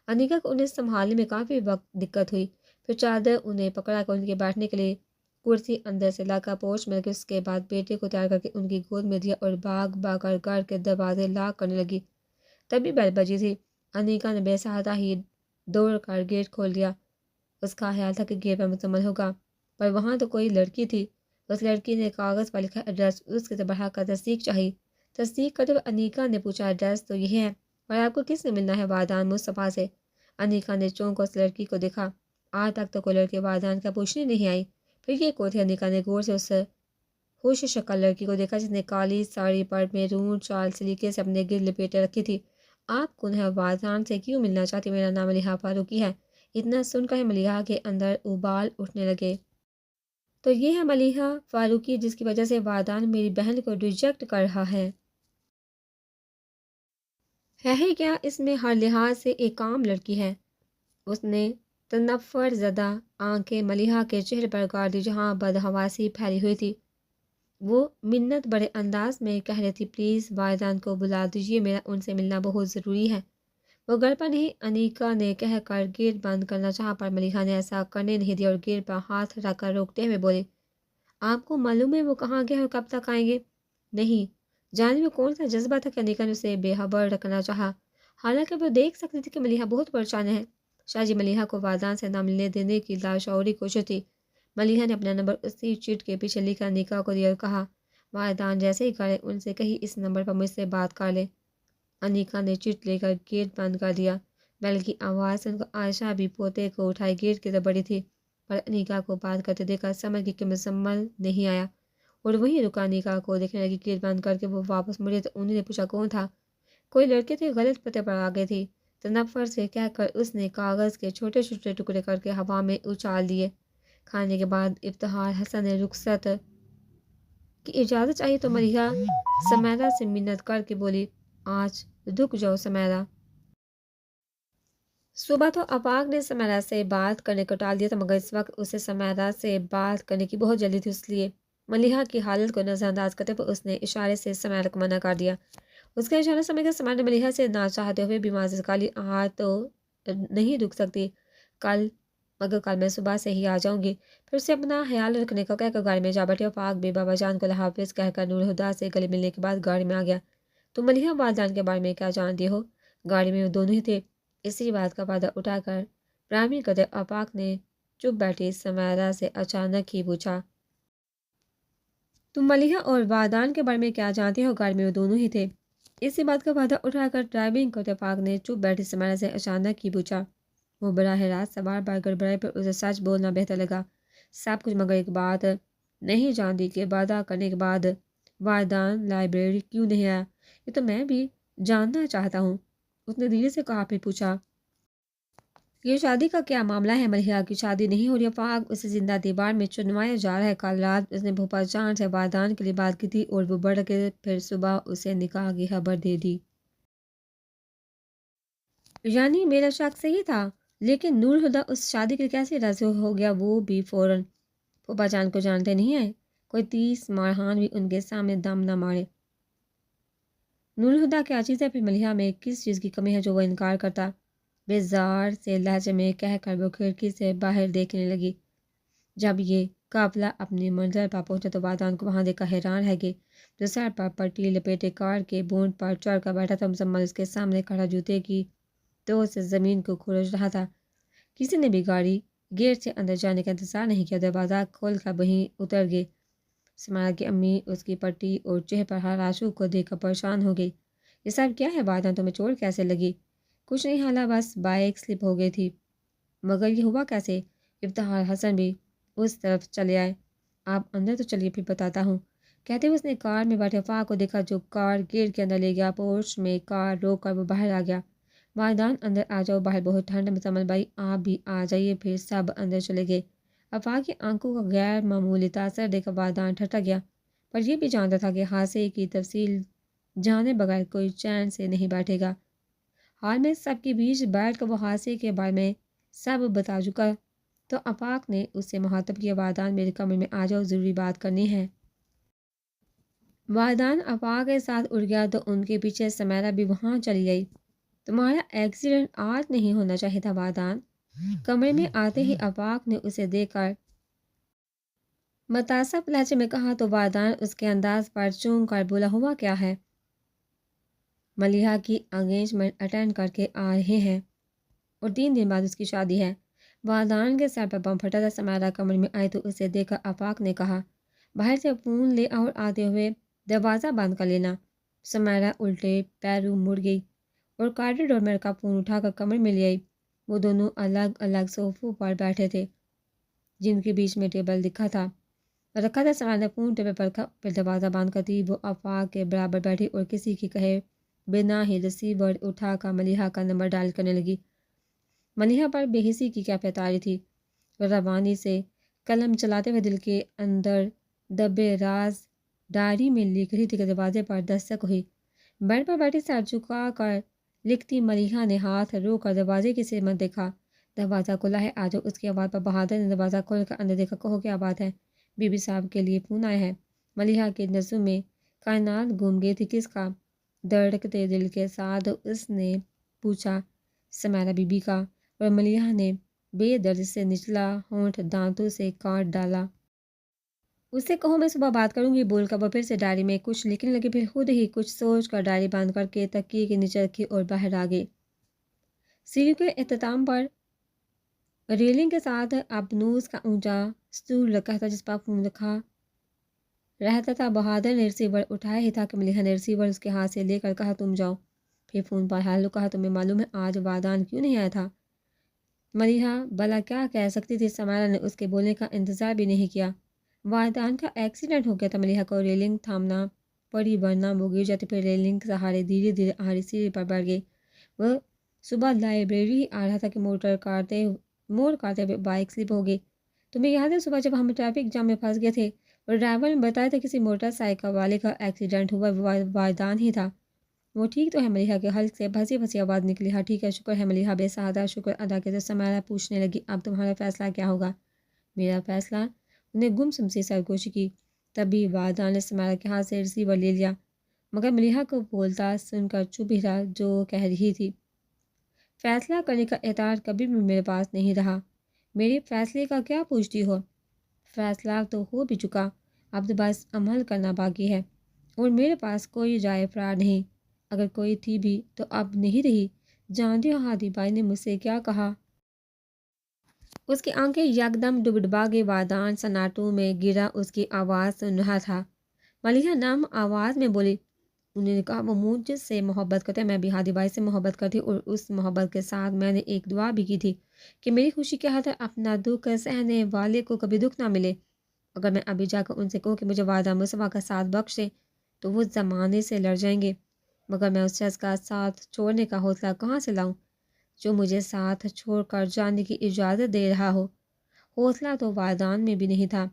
[SPEAKER 1] انیکا کو انہیں سنبھالنے میں کافی وقت دقت ہوئی، پھر چادر انہیں پکڑا کر ان کے بیٹھنے کے لیے کرسی اندر سے لا کر پوچھ مل کے اس کے بعد بیٹے کو تیار کر کے ان کی گود میں دیا اور بھاگ کر گھر کے دروازے لاک کرنے لگی۔ تبھی بیل بجی تھی۔ انیکا نے بے سہارا ہی دوڑ کر گیٹ کھول دیا۔ اس کا خیال تھا کہ گیٹ پر مکمل ہوگا، پر وہاں تو کوئی لڑکی تھی۔ اس لڑکی نے کاغذ پر لکھا ایڈریس اس کے بڑھا کر تصدیق چاہی۔ تصدیق کرتے ہوئے انیکا نے پوچھا، ایڈریس تو یہ ہے، اور آپ کو کس سے ملنا ہے؟ والدین مصطفیٰ سے۔ انیکا نے چونک کر اس لڑکی کو دیکھا۔ آج تک تو کوئی لڑکی والدین کا پوچھنے نہیں آئی، پھر یہ کون تھی؟ انیکا نے غور سے اس خوش شکل لڑکی کو دیکھا جس نے کالی ساڑی پر میرون شال سلیقے سے اپنے گرد لپیٹے رکھی تھی۔ آپ کون ہے؟ والدین سے کیوں ملنا چاہتی؟ میرا نام ملیحہ فاروقی ہے۔ اتنا سن کر ملیحہ کے اندر ابال اٹھنے لگے۔ تو یہ ہے ملیحہ فاروقی جس کی وجہ سے والدین میری بہن کو ریجیکٹ کر رہا ہے ہی کیا؟ اس میں ہر لحاظ سے ایک عام لڑکی ہے۔ اس نے تنفر زدہ آنکھیں ملیحہ کے چہرے پر گاڑ دی جہاں بدحواسی پھیلی ہوئی تھی۔ وہ منت بڑے انداز میں کہہ رہی تھی، پلیز والدین کو بلا دیجیے، میرا ان سے ملنا بہت ضروری ہے۔ وہ گھر پر نہیں، انیکا نے کہہ کر گیٹ بند کرنا چاہا، پر ملیحہ نے ایسا کرنے نہیں دیا اور گیٹ پر ہاتھ رکھ کر روکتے ہوئے بولے، آپ کو معلوم ہے وہ کہاں گئے اور کب تک آئیں گے؟ نہیں جانے میں کون سا جذبہ تھا کہ انیکا نے اسے بے خبر رکھنا چاہا، حالانکہ وہ دیکھ سکتی تھی کہ ملیحہ بہت پریشان ہے۔ شاہ ملیحہ کو والدین سے نہ ملنے دینے کی لاشعوری کوشش تھی۔ ملیحہ نے اپنا نمبر اسی چٹ کے پیچھے لکھ کر انیکا کو دیا اور کہا، والدین جیسے ہی کرے ان سے کہیں اس نمبر پر مجھ سے بات کر لے۔ انیکا نے چٹ لے کر گیٹ بند کر دیا۔ بیل کی آواز سے ان کو عائشہ بھی پوتے کو اٹھائے گیٹ کی طرف بڑھی تھی، پر انیکا کو بات کرتے دیکھ کر سمجھ گئی کہ مزمل نہیں آیا اور وہیں رکا۔ انیکا کو دیکھنے لگی۔ گیٹ بند کر کے وہ واپس مڑے تو انہوں نے پوچھا، کون تھا؟ کوئی لڑکے تھے، غلط پتے پر آ گئے تھی، تنفر سے کہہ کر اس نے کاغذ کے چھوٹے چھوٹے ٹکڑے کر کے ہوا میں اچھال دیے۔ کھانے کے بعد افتخار حسن نے رخصت کی اجازت چاہی تو ملیحہ سمیرہ سے منت کر کے بولی، آج رک جاؤ سمیرہ۔ صبح تو آفاق نے سمیرہ سے بات کرنے کو ٹال دیا تھا، مگر اس وقت اسے سمیرہ سے بات کرنے کی بہت جلدی تھی، اس لیے ملیحہ کی حالت کو نظر انداز کرتے ہوئے اس نے اشارے سے سمیرہ کو منع کر دیا۔ اس کا اشارہ سمجھ کر سمیرہ نے ملیحہ سے نہ چاہتے ہوئے بھی معذرت کر لی، آج تو نہیں رک سکتی، مگر کل میں صبح سے ہی آ جاؤں گی۔ پھر اسے اپنا خیال رکھنے کو کہہ کر گاڑی میں جا بیٹھی۔ آفاق بھی بابا جان کو اللہ حافظ کہہ کر نور ہدا سے گلے ملنے کے بعد گاڑی میں آ گیا۔ تو ملیحہ والدین کے بارے میں کیا جانتی ہو؟ گاڑی میں وہ دونوں ہی تھے۔ اسی بات کا فائدہ اٹھا کر پرامی قدر آفاق نے چپ بیٹھی سمیرہ سے اچانک ہی پوچھا، تم ملیحہ اور والدین کے بارے میں کیا جانتی ہو؟ گاڑی میں وہ دونوں ہی تھے۔ اسی بات کا فائدہ اٹھا کر ڈرائیونگ کرتے آفاق نے چپ بیٹھی سمیرہ سے اچانک ہی پوچھا۔ وہ براہ راست سوال پر گڑبڑائے، پر اسے سچ بولنا بہتر لگا۔ سب کچھ، مگر ایک بات نہیں جانتی کہ وعدہ کرنے کے بعد والدین لائبریری کیوں نہیں آیا؟ یہ تو میں بھی جاننا چاہتا ہوں، اس نے دھیرے سے کہا۔ پھر پوچھا، یہ شادی کا کیا معاملہ ہے؟ ملیحہ کی شادی نہیں ہو رہی، آفاق اسے زندہ دیوار میں چنوایا جا رہا ہے۔ کل رات اس نے بھوپا جان سے والدین کے لیے بات کی تھی اور وہ بڑھ کے پھر صبح اسے نکاح کی خبر دے دی۔ یعنی میرا شک صحیح تھا؟ لیکن نور ہدا اس شادی کے لیے کیسے راضی ہو گیا، وہ بھی فوراً؟ پھوپھا جان کو جانتے نہیں ہیں، کوئی 30 مارحان بھی ان کے سامنے دم نہ مارے۔ نور ہدا کیا چیز ہے؟ پھر ملیحہ میں کس چیز کی کمی ہے جو وہ انکار کرتا؟ بیزار سے لہجے میں کہہ کر وہ کھڑکی سے باہر دیکھنے لگی۔ جب یہ قافلہ اپنی منزل پر پہنچا تو والدین کو وہاں دیکھا حیران رہ گئے۔ جو سر پر پٹی لپیٹے کار کے بونٹ پر چڑھ کر بیٹھا تھا، مزمل اس کے سامنے کھڑا جوتے کی تو سے زمین کو کھرچ رہا تھا۔ کسی نے بھی گاڑی گیٹ سے اندر جانے کا انتظار نہیں کیا، دروازہ کھول کر وہیں اتر گئے۔ سمارا کی امی اس کی پٹی اور چہرے پر ہر آنسو کو دیکھ کر پریشان ہو گئی۔ یہ سب کیا ہے والدہ، تمہیں چوٹ کیسے لگی؟ کچھ نہیں حالا، بس بائک سلپ ہو گئی تھی۔ مگر یہ ہوا کیسے؟ افتخار حسن بھی اس طرف چلے آئے۔ آپ اندر تو چلیے پھر بتاتا ہوں، کہتے ہوئے اس نے کار میں بیٹھے افاق کو دیکھا جو کار گیٹ کے اندر لے گیا۔ پورش میں کار روک کر وہ باہر آ گیا۔ والدان اندر آ جاؤ، باہر بہت ٹھنڈ ہے۔ مزمل بھائی آپ بھی آ جائیے۔ پھر سب اندر چلے گئے۔ افاق کی آنکھوں کا غیر معمولی تاثر دیکھ کر والدان ٹھٹک گیا، پر یہ بھی جانتا تھا کہ حادثے کی تفصیل جانے بغیر کوئی چین سے نہیں بیٹھے گا۔ حال میں سب کے بیچ بیٹھ کر وہ حادثے کے بارے میں سب بتا چکا تو افاق نے اس سے مخاطب کیا، والدان میرے کمرے میں آ جاؤ، ضروری بات کرنی ہے۔ والدان افاق کے ساتھ اٹھ گیا تو ان کے پیچھے سمیرا بھی وہاں چلی گئی۔ تمہارا ایکسیڈنٹ آج نہیں ہونا چاہیے تھا والدان۔ کمرے میں آتے ہی افاق نے اسے دیکھ کر متعصب لہجے میں کہا تو والدان اس کے انداز پر چونک کر بولا، ہوا کیا ہے؟ ملیحہ کی انگیجمنٹ اٹینڈ کر کے آ رہے ہیں اور 3 دن بعد اس کی شادی ہے۔ والدان کے سر پر بم پھٹا تھا۔ سمیرا کمرے میں آئی تو اسے دیکھ کر افاق نے کہا، باہر سے فون لے اور آتے ہوئے دروازہ بند کر لینا۔ سمیرا الٹے پیروں مڑ گئی اور کاریڈور میں رکھا فون اٹھا کر کمرے میں لے آئی۔ وہ دونوں الگ الگ صوفوں پر بیٹھے تھے جن کے بیچ میں ٹیبل رکھا تھا۔ سمیرا نے فون ٹیبل پر رکھا، پھر دروازہ بند کرتی وہ افاق کے برابر بیٹھی اور کسی کی کہے بنا ہی ریسیور اٹھا کر ملیحہ کا نمبر ڈائل کرنے لگی۔ ملیحہ پر بے حسی کی کیفیت آ رہی تھی۔ روانی سے قلم چلاتے ہوئے دل کے اندر دبے راز ڈائری میں لکھ رہی تھی کہ دروازے پر دستک ہوئی۔ بیڈ پر بیٹھی سر جھکا کر لکھتی ملیحہ نے ہاتھ روک کر دروازے کی سمت دیکھا۔ دروازہ کھلا ہے، آ جاؤ۔ اس کی آواز پر بہادر نے دروازہ کھول کر اندر دیکھا۔ کہو کیا بات ہے؟ بی بی صاحب کے لیے فون آیا ہے۔ ملیحہ کی نظروں میں کائنات گھوم گئی تھی۔ کس کا؟ دھڑکتے دل کے ساتھ اس نے پوچھا۔ سمیرا بی بی کا، اور ملیحہ نے بے درد سے نچلا ہونٹ دانتوں سے کاٹ ڈالا۔ اس سے کہو میں صبح بات کروں گی، بول کر وہ پھر سے ڈائری میں کچھ لکھنے لگی، پھر خود ہی کچھ سوچ کر ڈائری بند کر کے تکیے کے نیچے رکھی اور باہر آ گئی۔ سیڑھی کے اختتام پر ریلنگ کے ساتھ ابنوس کا اونچا سٹول رکھا تھا جس پر فون رکھا رہتا تھا۔ بہادر نے ریسیور اٹھایا ہی تھا کہ ملیحہ نے ریسیور اس کے ہاتھ سے لے کر کہا، تم جاؤ۔ پھر فون پر ہیلو کہا، تمہیں معلوم ہے آج والدان کیوں نہیں آیا تھا؟ ملیحہ بھلا کیا کہہ سکتی تھی؟ سمیرا نے اس کے بولنے کا انتظار بھی نہیں کیا۔ والدان کا ایکسیڈنٹ ہو گیا تھا۔ ملیحہ کو ریلنگ تھامنا پڑی ورنہ وہ گر جاتی۔ پھر ریلنگ کے سہارے دھیرے دھیرے آہری سیڑھی پر بڑھ گئی۔ وہ صبح لائبریری آ رہا تھا کہ موڑ کاٹتے ہوئے بائک سلپ ہو گئی۔ تمہیں یاد ہے صبح جب ہم ٹریفک جام میں پھنس گئے تھے اور ڈرائیور نے بتایا تھا کسی موٹر سائیکل والے کا ایکسیڈنٹ ہوا، والدان ہی تھا۔ وہ ٹھیک تو ہے؟ ملیحہ کے حلق سے پھنسی پھنسی آواز نکلی۔ ہاں ٹھیک ہے، شکر ہے۔ ملیحہ بے سہادہ شکر ادا کرتے سمیرا پوچھنے لگی، اب تمہارا فیصلہ کیا ہوگا؟ میرا فیصلہ؟ انہیں گمسم سی سرگوشی کی۔ تبھی والدان نے سمیرا کے ہاتھ سے ریسیور لے لیا، مگر ملیحہ کو بولتا سن کر چپ ہی رہا جو کہہ رہی تھی۔ فیصلہ کرنے کا اختیار کبھی بھی میرے پاس نہیں رہا۔ میرے فیصلے کا کیا پوچھتی ہو؟ فیصلہ تو ہو بھی چکا، اب تو بس عمل کرنا باقی ہے، اور میرے پاس کوئی رائے فرار نہیں۔ اگر کوئی تھی بھی تو اب نہیں رہی۔ جانتی ہو ہادی بھائی نے مجھ سے کیا کہا؟ اس کی آنکھیں یکدم ڈبڈبا گئی۔ والدان سناٹوں میں گرا اس کی آواز سن رہا تھا۔ ملیحہ نرم آواز میں بولی، انہوں نے کہا وہ مجھ سے محبت کرتے ہیں، میں بھی ہادی بھائی سے محبت کرتی، اور اس محبت کے ساتھ میں نے ایک دعا بھی کی تھی کہ میری خوشی کے ہاتھ اپنا دکھ سہنے والے کو کبھی دکھ نہ ملے۔ اگر میں ابھی جا کر ان سے کہوں کہ مجھے والدہ مصطفیٰ کا ساتھ بخشے تو وہ زمانے سے لڑ جائیں گے، مگر میں اس شخص کا ساتھ چھوڑنے کا حوصلہ کہاں سے لاؤں جو مجھے ساتھ چھوڑ کر جانے کی اجازت دے رہا ہو؟ حوصلہ تو والدان میں بھی نہیں تھا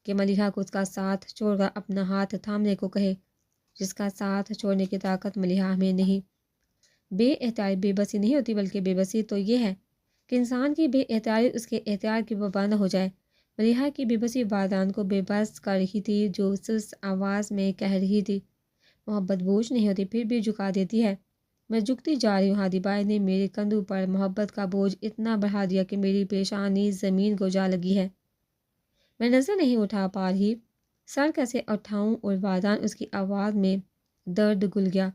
[SPEAKER 1] کہ ملیحہ کو اس کا ساتھ چھوڑ کر اپنا ہاتھ تھامنے کو کہے، جس کا ساتھ چھوڑنے کی طاقت ملیحہ میں نہیں۔ بے اختیاری بے بسی نہیں ہوتی، بلکہ بے بسی تو یہ ہے کہ انسان کی بے اختیاری اس کے اختیار کی وبا نہ ہو جائے۔ ملیحہ کی بے بسی والدان کو بے بس کر رہی تھی جو سست آواز میں کہہ رہی تھی، محبت بوجھ نہیں ہوتی، پھر بھی جھکا دیتی ہے۔ میں جھکتی جا رہی ہوں۔ ہادی بھائی نے میرے کندھوں پر محبت کا بوجھ اتنا بڑھا دیا کہ میری پیشانی زمین کو جا لگی ہے۔ میں نظر نہیں اٹھا پا رہی، سر کیسے اٹھاؤں؟ اور والدان اس کی آواز میں درد گھل گیا۔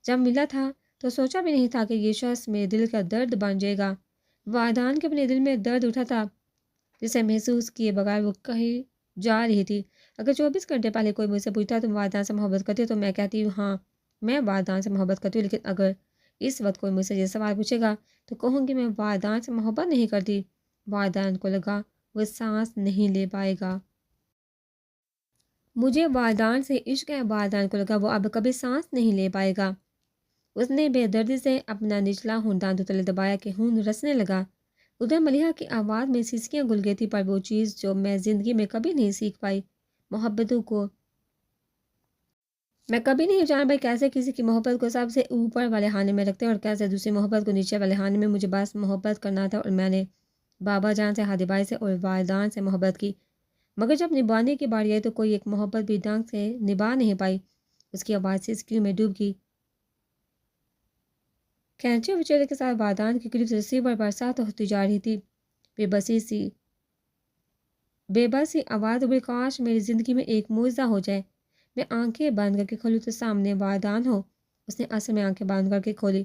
[SPEAKER 1] جب ملا تھا تو سوچا بھی نہیں تھا کہ یہ شخص میرے دل کا درد بن جائے گا۔ والدان کے اپنے دل میں درد اٹھا تھا جسے محسوس کیے بغیر وہ کہیں جا رہی تھی۔ اگر 24 گھنٹے پہلے کوئی مجھ سے پوچھتا تم والدین سے محبت کرتی ہو تو میں کہتی ہوں ہاں میں والدین سے محبت کرتی ہوں، لیکن اگر اس وقت کوئی مجھ سے یہ سوال پوچھے گا تو کہوں گی میں والدین سے محبت نہیں کرتی۔ والدین کو لگا وہ سانس نہیں لے پائے گا۔ مجھے والدین سے عشق ہے، والدین کو لگا وہ اب کبھی سانس نہیں لے پائے گا۔ اس نے بے دردی سے اپنا نچلا ہونٹ دانتوں تلے دبایا کہ خون رسنے لگا۔ ادھر ملیحہ کی آواز میں سسکیاں گل گئی تھی، پر وہ چیز جو میں زندگی میں کبھی نہیں سیکھ پائی، محبتوں کو میں کبھی نہیں جان پائی کیسے کسی کی محبت کو سب سے اوپر والے خانے میں رکھتے ہیں اور کیسے دوسری محبت کو نیچے والے خانے میں۔ مجھے بس محبت کرنا تھا اور میں نے بابا جان سے، ہادی بھائی سے اور والدین سے محبت کی، مگر جب نبھانے کی باری آئی تو کوئی ایک محبت بھی ڈھنگ سے نبھا نہیں پائی۔ اس کی آواز سسکیوں میں ڈوب گئی۔ کھینچے ہوئے چہرے کے ساتھ والدین کے قریب سے ریسیور پر ساتھ ہوتی جا رہی تھی۔ بے بسی آواز ابھری، کاش میری زندگی میں ایک معجزہ ہو جائے، میں آنکھیں بند کر کے کھولوں تو سامنے والدین ہو۔ اس نے اصل میں آنکھیں بند کر کے کھولی،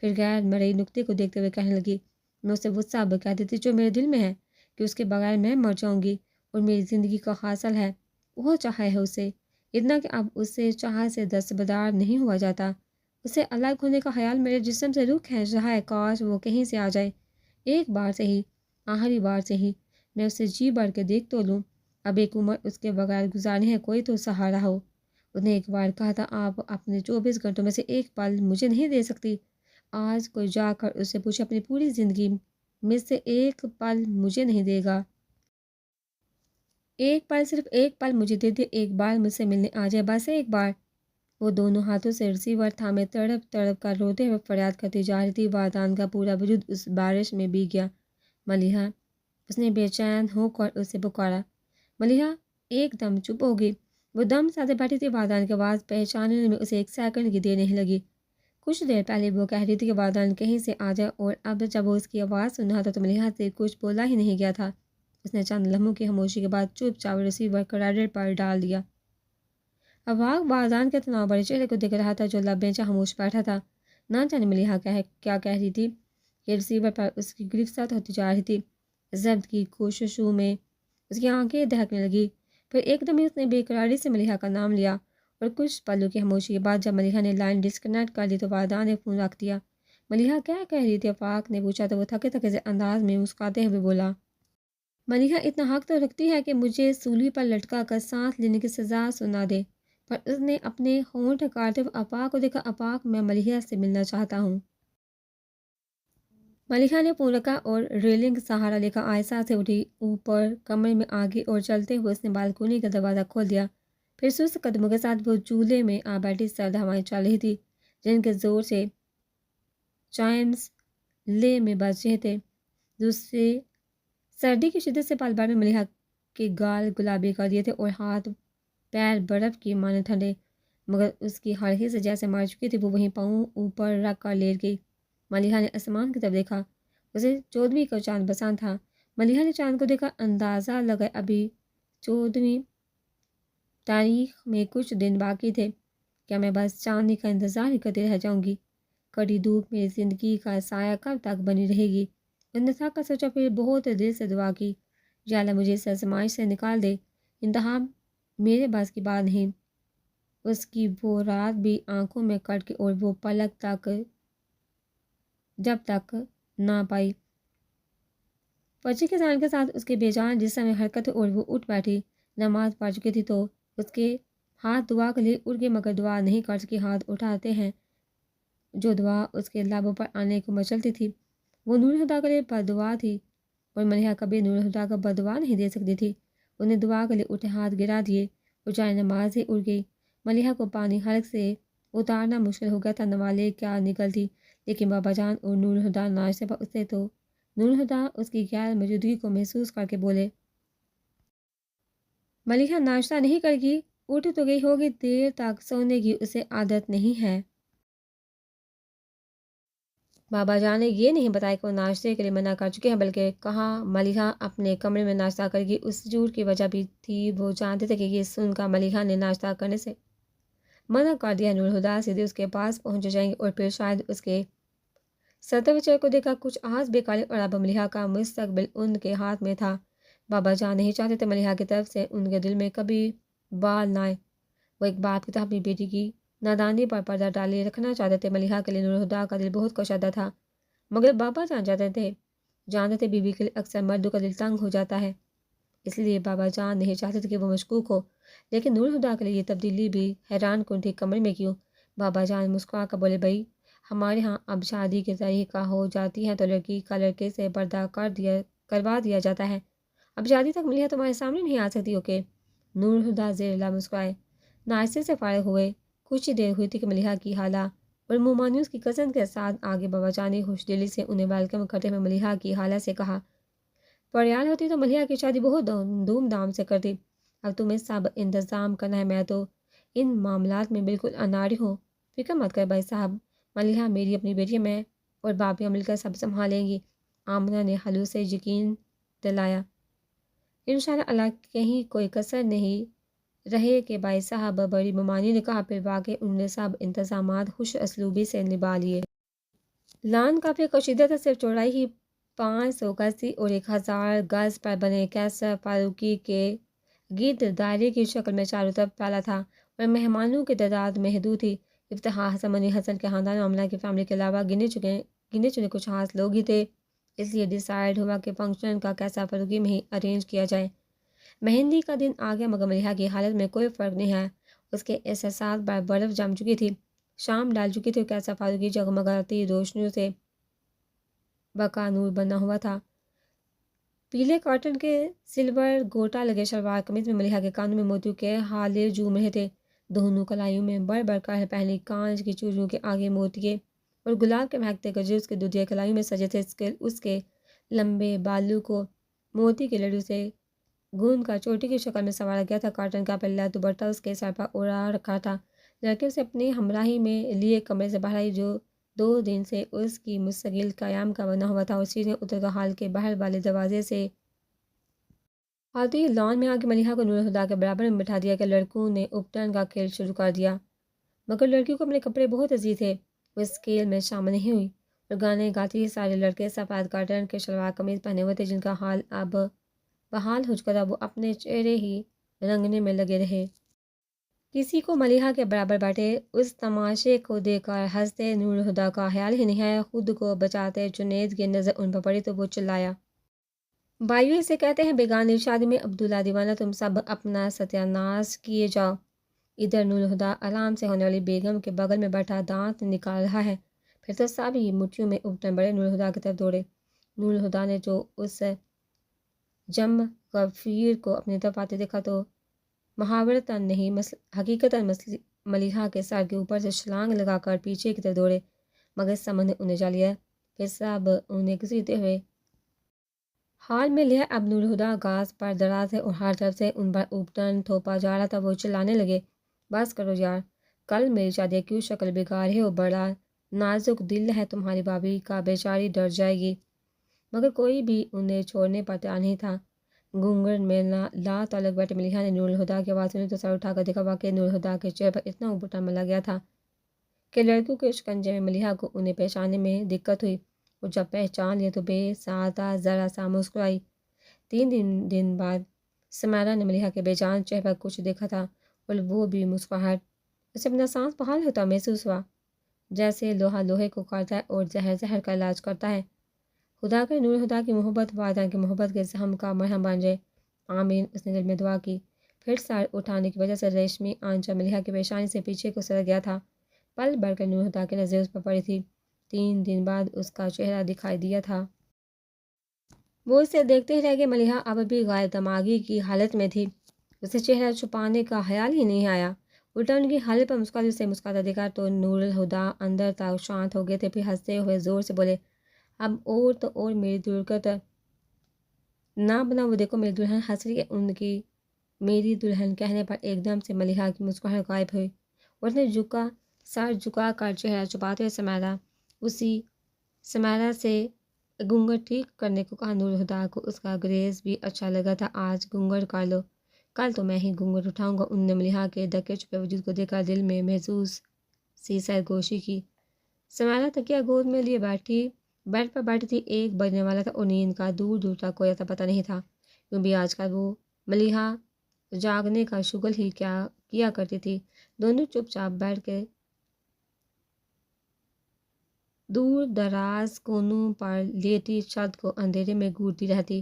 [SPEAKER 1] پھر غیر مرئی نقطے کو دیکھتے ہوئے کہنے لگی، میں اسے وہ سب کہہ دیتی جو میرے دل میں ہے، کہ اس کے بغیر میں مر جاؤں گی اور میری زندگی کا حاصل ہے۔ وہ چاہا ہے اسے اتنا کہ اب اس سے چاہ سے دستبردار نہیں ہوا جاتا۔ اسے الگ ہونے کا خیال میرے جسم سے روح کھینچ رہا ہے، کاش وہ کہیں سے آ جائے، ایک بار سے ہی، آخری بار سے ہی، میں اسے جی بھر کے دیکھ تو لوں۔ اب ایک عمر اس کے بغیر گزارنی ہے، کوئی تو سہارا ہو۔ اس نے ایک بار کہا تھا آپ اپنے 24 گھنٹوں میں سے ایک پل مجھے نہیں دے سکتی۔ آج کوئی جا کر اس سے پوچھے اپنی پوری زندگی میں سے ایک پل مجھے نہیں دے گا، ایک پل، صرف ایک پل مجھے دے دے، ایک بار مجھ سے ملنے آ جائے، بس ایک بار۔ وہ دونوں ہاتھوں سے ریسیور تھامے تڑپ تڑپ کر روتے ہوئے فریاد کرتی جا رہی تھی۔ والدین کا پورا وجود اس بارش میں بھیگ گیا۔ ملیحہ، اس نے بے چین ہو کر اسے پکارا۔ ملیحہ ایک دم چپ ہو گئی، وہ دم سادے بیٹھی تھی۔ والدین کی آواز پہچاننے میں اسے ایک سیکنڈ کی دیر نہیں لگی۔ کچھ دیر پہلے وہ کہہ رہی تھی کہ والدین کہیں سے آ جائے، اور اب جب وہ اس کی آواز سنا تھا تو ملیحہ سے کچھ بولا ہی نہیں گیا تھا۔ اس نے چند لمحوں کی خاموشی کے بعد چپ چاپ ریسیور کریڈٹ پر ڈال دیا۔ افاق والدین کے تناؤ بھرے چہرے کو دیکھ رہا تھا جو لب بینچا خاموش بیٹھا تھا۔ نہ جانے ملیحہ کیا کہہ رہی تھی کہ ریسیور پر اس کی گرفت سخت ہوتی جا رہی تھی۔ ضبط کی کوششوں میں اس کی آنکھیں دہکنے لگی، پھر ایک دم ہی اس نے بے قراری سے ملیحہ کا نام لیا، اور کچھ پلوں کی خاموشی کے بعد جب ملیحہ نے لائن ڈسکنیکٹ کر دی تو والدین نے فون رکھ دیا۔ ملیحہ کیا کہہ رہی تھی؟ افاق نے پوچھا تو وہ تھکے تھکے سے انداز میں مسکراتے ہوئے بولا، ملیحہ اتنا حق تو رکھتی ہے کہ مجھے سولی پر لٹکا کر سانس لینے کی سزا سنا دے۔ پر اس نے اپنے ہونٹ کاٹتے ہوئے افاق کو دیکھا۔ افاق، میں ملیحہ سے ملنا چاہتا ہوں۔ ملیحہ نے فون رکھا اور ریلنگ کا سہارا لے کر آہستہ سے اٹھی، اوپر کمرے میں آ گئی اور چلتے ہوئے اس نے بالکونی کا دروازہ کھول دیا۔ پھر سست قدموں کے ساتھ وہ چولہے میں آ بیٹھی۔ سرد ہوائیں چل رہی تھی جن کے زور سے چائمز لے میں بج رہے تھے۔ دوسرے سردی کی شدت سے پل بھر میں ملیحہ کے گال گلابی کر دیے تھے اور ہاتھ پیر برف کی مانند ٹھنڈے، مگر اس کی ہر حص جیسے مر چکی تھی۔ وہ وہیں پاؤں اوپر رکھ کر لیٹ گئی۔ ملیحہ نے آسمان کی طرف دیکھا، اسے 14ویں کا چاند پسند تھا۔ ملیحہ نے چاند کو دیکھا، اندازہ لگایا ابھی 14ویں تاریخ میں کچھ دن باقی تھے۔ کیا میں بس چاندنی کا انتظار ہی کرتی رہ جاؤں گی؟ کڑی دھوپ میری زندگی کا سایہ کب تک بنی رہے گی؟ اس نے تھک کر سوچا، پھر بہت دل سے دعا کی، یا اللہ مجھے اس آزمائش سے نکال دے، انتہا میرے بس کی بات نہیں۔ اس کی وہ رات بھی آنکھوں میں کٹ کے اور وہ پلک تک جب تک نہ پائی۔ فجر کے اذان کے ساتھ اس کے بے جان جسم میں حرکت اور وہ اٹھ بیٹھی۔ نماز پڑھ چکی تھی تو اس کے ہاتھ دعا کے لیے اٹھ گئے، مگر دعا نہیں کر سکی۔ ہاتھ اٹھاتے ہیں جو دعا اس کے لبوں پر آنے کو مچلتی تھی، وہ نور خدا کے لیے بددعا تھی، اور ملیحہ کبھی نور خدا کا بددعا نہیں دے سکتی تھی۔ اس نے دعا کے لیے اٹھے ہاتھ گرا دیے اور جائے نماز ہی اڑ گئی۔ ملیحہ کو پانی حلق سے اتارنا مشکل ہو گیا تھا، نوالے کیا نکلتی، لیکن بابا جان اور نور خدا ناشتے پر اترے تو نور خدا اس کی غیر موجودگی کو محسوس کر کے بولے، ملیحہ ناشتہ نہیں کرے گی؟ اٹھ تو گئی ہوگی، دیر تک سونے کی اسے عادت نہیں ہے۔ بابا جان نے یہ نہیں بتایا کہ وہ ناشتے کے لیے منع کر چکے ہیں، بلکہ کہا ملیحہ اپنے کمرے میں ناشتہ کرے گی۔ اس جھوٹ کی وجہ بھی تھی، وہ جانتے تھے کہ یہ سن کر ملیحہ نے ناشتہ کرنے سے منع کر دیا، نور خدا سیدھے اس کے پاس پہنچ جائیں گے، اور پھر شاید اس کے سطح چہرے کو دیکھا کچھ آس بے قاری، اور اب ملیحہ کا مستقبل ان کے ہاتھ میں تھا۔ بابا جان نہیں چاہتے تھے ملیحہ کی طرف سے ان کے دل میں کبھی بال نہ آئے۔ وہ ایک باپ کی طرح اپنی بیٹی کی نادانی پر پردہ ڈالے رکھنا چاہتے تھے۔ ملیحہ کے لیے نور الہدیٰ کا دل بہت کشادہ تھا، مگر بابا جانتے تھے بیوی کے لیے اکثر مردوں کا دل تنگ ہو جاتا ہے، اس لیے بابا جان نہیں چاہتے تھے کہ وہ مشکوک ہو۔ لیکن نور الہدیٰ کے لیے یہ تبدیلی بھی حیران کن تھی۔ کمرے میں کیوں؟ بابا جان مسکرا کر بولے، بھائی ہمارے ہاں اب شادی کے طریقہ ہو جاتی ہے تو لڑکی کا لڑکے سے پردہ کروا دیا جاتا ہے۔ اب شادی تک ملیحہ تمہارے سامنے نہیں آ سکتی اوکے؟ نور الہدیٰ زیر لب مسکرائے۔ ناشتے سے فارغ ہوئے کچھ ہی دیر ہوئی تھی کہ ملیحہ کی خالہ اور مومانی اس کی کزن کے ساتھ آگے بابا جان نے خوش دلی سے انہیں ویلکم کرتے ہوئے ملیحہ کی خالہ سے کہا، پریال ہوتی تو ملیحہ کی شادی بہت دھوم دھام سے کرتی، اب تمہیں سب انتظام کرنا ہے، میں تو ان معاملات میں بالکل اناڑی ہوں۔ فکر مت کر بھائی صاحب، ملیحہ میری اپنی بیٹی ہے، میں اور باپیاں مل کر سب سنبھالیں گی۔ آمنہ نے حلو سے یقین دلایا۔ انشاءاللہ، اللہ کہیں کوئی کسر نہیں رہے کہ بھائی صاحب، بڑی ممانی نے کہا۔ پھر واقعی انہوں نے سب انتظامات خوش اسلوبی سے نبھا لیے۔ لان کافی کشیدہ تھا، صرف چوڑائی ہی 500 گز تھی اور 1000 گز پر بنے قیصر فاروقی کے گرد دائرے کی شکل میں چاروں طرف پھیلا تھا اور مہمانوں کی تعداد محدود تھی۔ افتخار حسن منی حسن کے خاندان اور عملہ کی فیملی کے علاوہ گنے چنے کچھ خاص لوگ ہی تھے، اس لیے ڈیسائیڈ ہوا کہ فنکشن کا قیصر فاروقی میں ہی ارینج کیا جائے۔ مہندی کا دن آ گیا مگر ملیحہ کی حالت میں کوئی فرق نہیں ہے، اس کے احساسات پر برف جم چکی تھی۔ شام ڈال چکی تھی اور قیصر فاروقی جگمگاتی روشنیوں سے بکا نور بنا ہوا تھا۔ پیلے کاٹن کے سلور گوٹا لگے شلوار قمیض میں ملیحہ کے کانوں میں موتیوں کے ہالے جھوم رہے تھے، دونوں کلائیوں میں بڑھ بڑھ کر پہلی کانچ کی چوڑیوں کے آگے موتیے اور گلاب کے مہکتے گجرے اس کے دودھیا کلائیوں میں سجے تھے۔ اس کے لمبے بالوں کو موتی کے لڈو سے گوند کا چوٹی کی شکل میں سنوارا گیا تھا۔ کاٹن کا پلہ دوپٹہ اس کے سر پر اڑا رکھا تھا۔ لڑکے اسے اپنی ہمراہی میں لیے کمرے سے باہر آئی، جو 2 دن سے اس کی مستقل قیام کا بنا ہوا تھا، اور سیڑھیاں اتر کر ہال کے باہر والے دروازے سے آتے ہی لان میں آ کے ملیحہ کو نور الہدیٰ کے برابر میں بٹھا دیا کہ لڑکوں نے اپٹن کا کھیل شروع کر دیا۔ مگر لڑکیوں کو اپنے کپڑے بہت عزیز تھے، وہ اس کھیل میں شامل نہیں ہوئی اور گانے گاتی ہی سارے لڑکے سفید کاٹن کے شلوار قمیض پہنے ہوئے تھے، جن کا حال اب بحال ہو چکا تھا۔ وہ اپنے چہرے ہی رنگنے میں لگے رہے۔ کسی کو ملیحہ کے برابر بیٹھے اس تماشے کو دیکھ کر ہنستے نور الہدیٰ کا خیال ہی نہیں ہے۔ خود کو بچاتے جنید کی نظر ان پر پڑی تو وہ چلایا، بھائیو اسے کہتے ہیں بیگانگی شادی میں عبداللہ دیوانہ، تم سب اپنا ستیہ ناش کیے جاؤ۔ ادھر نور الہدیٰ آرام سے ہونے والی بیگم کے بغل میں بیٹھا دانت نکال رہا ہے۔ پھر تو سب ہی مٹھیوں میں اپٹن بڑے نور الہدیٰ کی طرف دوڑے۔ نور الہدیٰ نے جو اس جم غفیر کو اپنی طرف آتے دیکھا تو محاورتاً نہیں حقیقتاً ملیحہ کے سر کے اوپر سے چھلانگ لگا کر پیچھے کی طرف دوڑے، مگر سمجھ نے انہیں جا لیا۔ پھر سب انہیں گھسیٹتے ہوئے حال میں لے اب نور الہدیٰ گاز پر دراز ہے اور ہر طرف سے ان پر اپٹن تھوپا جا رہا تھا۔ وہ چلانے لگے، بس کرو یار، کل میری شادی کیوں شکل بگاڑ رہے ہو؟ بڑا نازک دل ہے تمہاری بھابھی کا، بیچاری ڈر جائے گی۔ مگر کوئی بھی انہیں چھوڑنے پر تیار نہیں تھا۔ گھونگھٹ میں لا تعلق بیٹھے ملیحہ نے نور الہدیٰ کی آواز سنی تو سر اٹھا کر دیکھا، واقعی نور الہدیٰ کے چہرے پر اتنا اپٹن ملا گیا تھا کہ لڑکیوں کے شکنجے میں ملیحہ کو انہیں پہچاننے میں دقت ہوئی، اور جب پہچان لیا تو بے سادہ ذرا سا مسکرائی۔ 3 دن بعد سمیرہ نے ملیحہ کے بے جان چہرے پر کچھ دیکھا تھا، اور وہ بھی مسکراہٹ۔ اسے اپنا سانس بحال ہوتا محسوس ہوا، جیسے لوہا لوہے کو کاٹتا ہے اور زہر زہر کا علاج کرتا ہے۔ خدا کرے نور الہدیٰ کی محبت والدین کی محبت کے زخم کا مرہم بن جائے، آمین، اس نے دل میں دعا کی۔ پھر سر اٹھانے کی وجہ سے ریشمی آنچل ملیحہ کی پیشانی سے پیچھے کو سرک گیا تھا۔ پل بھر کر نور الہدیٰ کی نظریں اس پر پڑی تھی۔ 3 دن بعد اس کا چہرہ دکھائی دیا تھا۔ وہ اسے دیکھتے ہی رہ گئے۔ ملیحہ اب بھی غیر دماغی کی حالت میں تھی، اسے چہرہ چھپانے کا خیال ہی نہیں آیا۔ الٹا ان کی حالت پر مسکراتا دیکھا تو نور الہدیٰ اندر تک شانت ہو گئے تھے۔ پھر ہنستے ہوئے زور سے بولے، اب اور تو اور میری درگت نہ بنا، وہ دیکھو میری دلہن ہنس رہی ہے۔ ان کی میری دلہن کہنے پر ایک دم سے ملیحہ کی مسکراہٹ غائب ہوئی اور اس نے سر جھکا کر چہرہ چھپاتے ہوئے سمیرہ سے گھونگھٹ ٹھیک کرنے کو کہا۔ نور الہدیٰ کو اس کا گریز بھی اچھا لگا تھا۔ آج گھونگھٹ کر لو، کل تو میں ہی گھونگھٹ اٹھاؤں گا۔ انہوں نے ملیحہ کے ڈھکے چھپے وجود کو دیکھ کر دل میں محسوس سی سرگوشی کی۔ سمیرہ تکیہ گود میں لیے بیڈ پر بیٹھی تھی۔ 1 بجنے والا تھا اور نیند کا دور دور تک کوئی پتہ نہیں تھا۔ یوں بھی آج کل وہ ملیحہ جاگنے کا شغل ہی کیا کیا کرتی تھی۔ دونوں چپ چاپ بیٹھ کے دور دراز کونوں پر لیٹی چھت کو اندھیرے میں گھورتی رہتی۔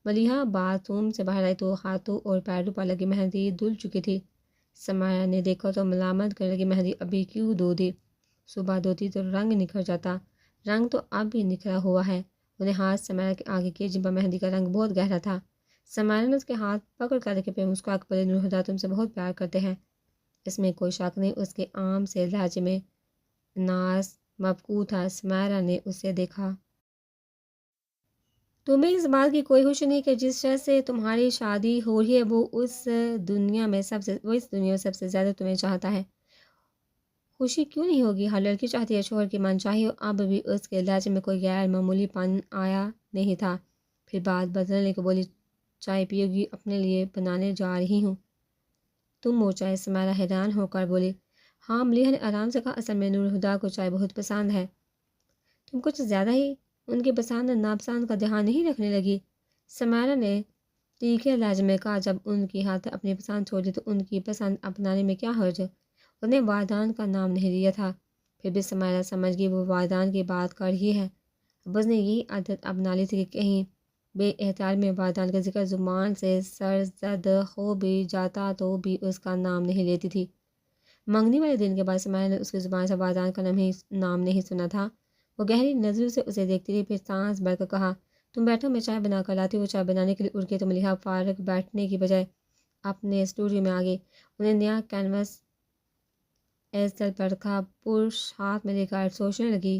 [SPEAKER 1] ملیحہ باتھ روم سے باہر آئی تو ہاتھوں اور پیروں پر لگی مہندی دھل چکی تھی۔ سمائرہ نے دیکھا تو ملامت کرنے لگی، مہندی ابھی کیوں دھو دی؟ صبح دھوتی تو رنگ نکھر جاتا۔ رنگ تو اب بھی نکھرا ہوا ہے۔ انہیں ہاتھ سمائرہ کے آگے کیے جن پر مہندی کا رنگ بہت گہرا تھا۔ سمائرہ نے اس کے ہاتھ پکڑ کر رکھے، پھر مسکرا کے بولے، نور ہدا تم سے بہت پیار کرتے ہیں۔ اس میں کوئی شک نہیں، اس کے عام سے لہجے میں ناز مفقود تھا۔ سمائرہ نے اسے دیکھا۔ تمہیں اس بات کی کوئی خوشی نہیں کہ جس شخص سے تمہاری شادی ہو رہی ہے وہ اس دنیا میں سب سے زیادہ تمہیں چاہتا ہے۔ خوشی کیوں نہیں ہوگی؟ ہر لڑکی چاہتی ہے شوہر کی من چاہی ہو۔ اب بھی اس کے لہجے میں کوئی غیر معمولی پن آیا نہیں تھا۔ پھر بات بدلنے کو بولی، چائے پیو گی؟ اپنے لیے بنانے جا رہی ہوں۔ تم وہ چائے؟ سمائرہ حیران ہو کر بولی۔ ہاں، ملیحہ نے آرام سے کہا، اصل میں نور ہدا کو چائے بہت پسند ہے۔ تم کچھ زیادہ ہی ان کی پسند اور ناپسند کا دھیان نہیں رکھنے لگی؟ سمائرہ نے تیکھے لہجے میں کہا، جب ان کی ہاتھ اپنی پسند چھوڑ دی تو ان کی پسند اپنانے میں کیا حرج؟ انہیں والدان کا نام نہیں لیا تھا۔ پھر بھی سمائرہ سمجھ گئی وہ والدان کی بات کر رہی ہے۔ اب اس نے یہی عادت اپنا لی تھی کہ کہیں بے احتیاطی میں والدان کا ذکر زبان سے سرزد ہو بھی جاتا تو بھی اس کا نام نہیں لیتی تھی۔ منگنی والے دن کے بعد سمائرہ نے اس کی زبان سے والدان کا نام نہیں سنا تھا۔ وہ گہری نظروں سے اسے دیکھتی رہی، پھر سانس بھر کر کہا، تم بیٹھو، میں چائے بنا کر لاتی ہوں۔ وہ چائے بنانے کے لیے اٹھ گئی تو ملیحہ فارغ بیٹھنے کی بجائے اپنے اسٹوڈیو میں آ گئی۔ انہیں نیا کینوس ایزل پر رکھا پرش ہاتھ میں لے کر سوچنے لگی۔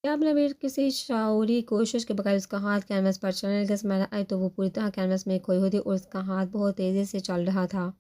[SPEAKER 1] کیا بلبیر کسی شعوری کوشش کے بغیر اس کا ہاتھ کینوس پر چلنے لگا؟ سمائرہ آئی تو وہ پوری طرح کینوس میں کھوئی ہوئی تھی اور اس کا ہاتھ بہت تیزی سے چل رہا تھا۔